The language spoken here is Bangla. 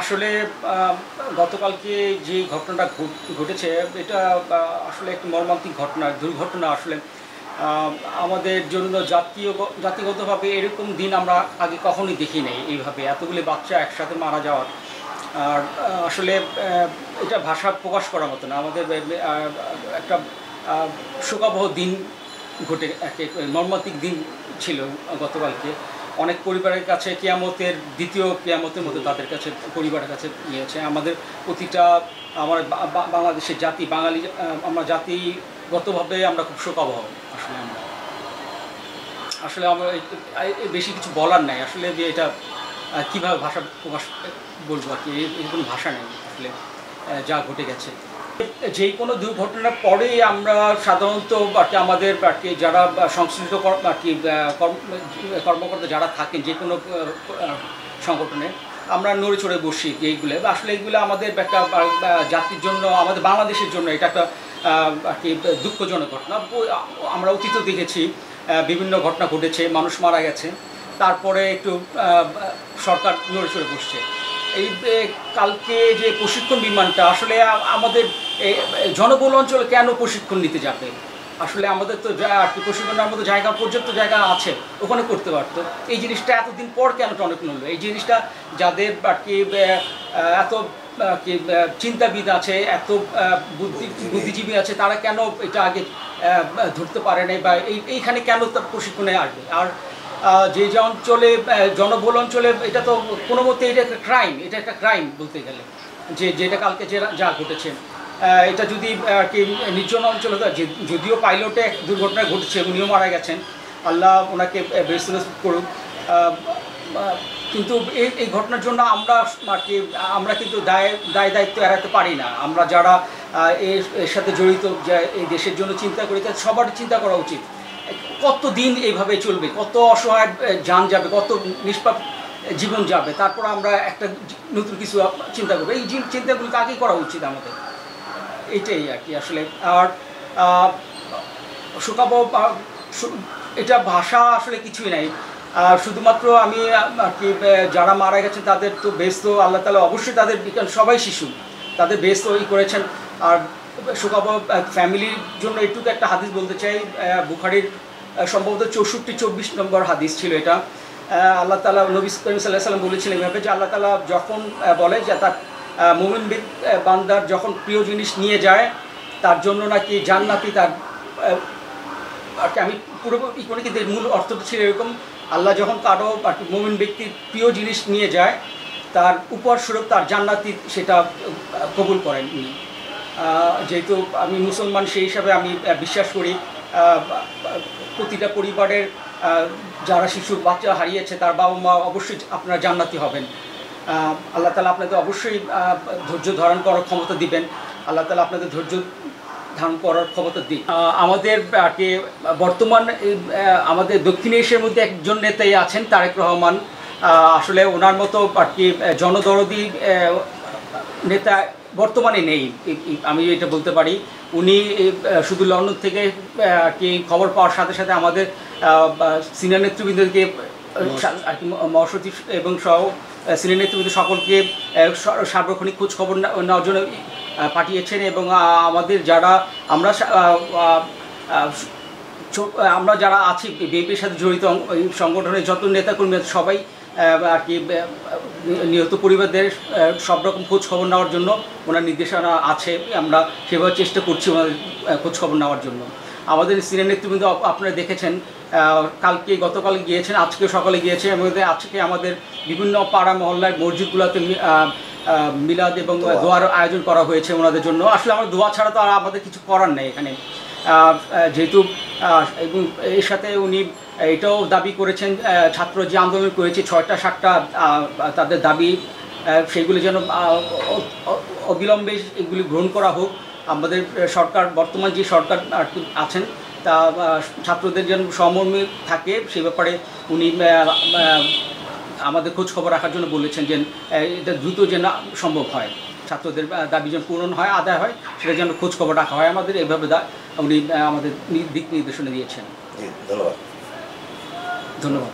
আসলে গতকালকে যে ঘটনাটা ঘটেছে এটা আসলে একটি মর্মান্তিক ঘটনা, দুর্ঘটনা। আসলে আমাদের জন্য জাতিগতভাবে এরকম দিন আমরা আগে কখনোই দেখি নাই, এইভাবে এতগুলি বাচ্চা একসাথে মারা যাওয়ার। আর আসলে এটা ভাষা প্রকাশ করার মতো না। আমাদের একটা শোকাবহ দিন ঘটে, মর্মান্তিক দিন ছিল গতকালকে। অনেক পরিবারের কাছে কিয়ামতের দ্বিতীয় কিয়ামতের মতো তাদের কাছে, পরিবারের কাছে নিয়েছে। আমাদের প্রতিটা আমার বাংলাদেশের জাতি, বাঙালি আমরা জাতিগতভাবে আমরা খুব শোকাবহ। আসলে আমরা বেশি কিছু বলার নাই আসলে, এটা কীভাবে ভাষা প্রকাশ বলবো আর কি, এর কোনো ভাষা নেই আসলে যা ঘটে গেছে। যে কোনো দুর্ঘটনার পরেই আমরা সাধারণত আর কি আমাদের আর কি যারা সংশ্লিষ্ট আর কি কর্মকর্তা যারা থাকেন যে কোনো সংগঠনে, আমরা নড়ে চড়ে বসি এইগুলো। আসলে এইগুলো আমাদের একটা জাতির জন্য, আমাদের বাংলাদেশের জন্য এটা একটা আর কি দুঃখজনক ঘটনা। আমরা অতীত দেখেছি বিভিন্ন ঘটনা ঘটেছে, মানুষ মারা গেছে, তারপরে একটু সরকার নড়ে চড়ে বসছে। এই কালকে যে প্রশিক্ষণ বিমানটা আসলে আমাদের জনবহুল অঞ্চলে কেন প্রশিক্ষণ নিতে যাবে? আসলে আমাদের তো আর কি প্রশিক্ষণের মতো জায়গা, পর্যাপ্ত জায়গা আছে, ওখানে করতে পারতো। এই জিনিসটা এতদিন পর কেন টনক নড়লো? এই জিনিসটা যাদের আর কি এত কি চিন্তাবিদ আছে, এত বুদ্ধিজীবী আছে, তারা কেন এটা আগে ধরতে পারে নাই, বা এইখানে কেন তার প্রশিক্ষণে আসবে? আর যে অঞ্চলে জনবহুল অঞ্চলে এটা তো কোনো মতে এটা একটা ক্রাইম, এটা একটা ক্রাইম বলতে গেলে, যেটা কালকে যা ঘটেছে। এটা যদি আর কি নির্জন অঞ্চলে, যদিও পাইলটে দুর্ঘটনা ঘটেছে, উনিও মারা গেছেন, আল্লাহ ওনাকে বেহেশত নসিব করুক, কিন্তু এই ঘটনার জন্য আমরা কিন্তু দায়িত্ব এড়াতে পারি না। আমরা যারা এর সাথে জড়িত, এই দেশের জন্য চিন্তা করি, তাদের সবার চিন্তা করা উচিত। কত দিন এইভাবে চলবে, কত অসহায় যান যাবে, কত নিষ্পাপ জীবন যাবে, তারপর আমরা একটা নতুন কিছু চিন্তা করবো। এই চিন্তাগুলো আগেই করা উচিত আমাদের, এইটাই আর কি আসলে। আর শোকাবহ এটা ভাষা আসলে কিছুই নাই। শুধুমাত্র আমি আর কি যারা মারা গেছেন তাদের তো বেহেশত আল্লাহ তাআলা অবশ্যই, তাদের সবাই শিশু, তাদের বেহেশত করেছেন। আর শোকাবহ ফ্যামিলির জন্য একটুকু একটা হাদিস বলতে চাই। বুখারীর সম্ভবত 64-24 নম্বর হাদিস ছিল এটা। আল্লাহ তাআলা, নবী করিম সাল্লাল্লাহু আলাইহি ওয়াসাল্লাম বলেছিলেন এভাবে যে আল্লাহ তাআলা যখন বলে যে তার মুমিন বান্দার যখন প্রিয় জিনিস নিয়ে যায়, তার জন্য নাকি জান্নাতি, তার আমি পুরো করে, কিন্তু মূল অর্থটা ছিল এরকম: আল্লাহ যখন কারো মুমিন ব্যক্তির প্রিয় জিনিস নিয়ে যায়, তার উপহারস্বরূপ তার জান্নাতি সেটা কবুল করেন উনি। যেহেতু আমি মুসলমান, সেই হিসাবে আমি বিশ্বাস করি প্রতিটা পরিবারের যারা শিশু বাচ্চা হারিয়েছে, তার বাবা মা অবশ্যই আপনারা জান্নাতি হবেন। আল্লাহ তাআলা আপনাদের অবশ্যই ধৈর্য ধারণ করার ক্ষমতা দিবেন। আল্লাহ তাআলা আপনাদের ধৈর্য ধারণ করার ক্ষমতা দিন। আমাদের আর কি বর্তমান আমাদের দক্ষিণ এশিয়ার মধ্যে একজন নেতাই আছেন, তারেক রহমান। আসলে ওনার মতো আর কি জনদরদি নেতা বর্তমানে নেই, আমি এটা বলতে পারি। উনি শুধু লন্ডন থেকে আর কি খবর পাওয়ার সাথে সাথে আমাদের সিনিয়র নেতৃবৃন্দকে আর কি মহাসচিব এবং সহ সিনিয়র নেতৃবৃন্দ সকলকে সার্বক্ষণিক খোঁজ খবর নেওয়ার জন্য পাঠিয়েছেন। এবং আমাদের যারা আমরা যারা আছি বিএনপির সাথে জড়িত, এই সংগঠনের যত নেতাকর্মী আছে সবাই আর কি নিহত পরিবারদের সব রকম খোঁজ খবর নেওয়ার জন্য ওনার নির্দেশনা আছে। আমরা সেভাবে চেষ্টা করছি ওনাদের খোঁজ খবর নেওয়ার জন্য। আমাদের সিনিয়র নেতৃবৃন্দ আপনারা দেখেছেন, গতকাল গিয়েছেন, আজকে সকালে গিয়েছেন। আজকে আমাদের বিভিন্ন পাড়া মহল্লার মসজিদগুলোতে মিলাদ এবং দোয়ার আয়োজন করা হয়েছে ওনাদের জন্য। আসলে আমার দোয়া ছাড়া তো আর আমাদের কিছু করার নেই এখানে, যেহেতু এবং এর সাথে উনি এটাও দাবি করেছেন, ছাত্র যে আন্দোলন করেছে 6টা 7টা তাদের দাবি, সেগুলি যেন অবিলম্বে এগুলি গ্রহণ করা হোক। আমাদের সরকার, বর্তমান যে সরকার আছেন, তা ছাত্রদের যেন সমমর্মে থাকে, সে ব্যাপারে উনি আমাদের খোঁজ খবর রাখার জন্য বলেছেন, যে এটা দ্রুত যেন সম্ভব হয়, ছাত্রদের দাবি যেন পূরণ হয়, আদায় হয়, সেটা যেন খোঁজ খবর রাখা হয় আমাদের। এইভাবে উনি আমাদের দিক নির্দেশনা দিয়েছেন। ধন্যবাদ। ধন্যবাদ।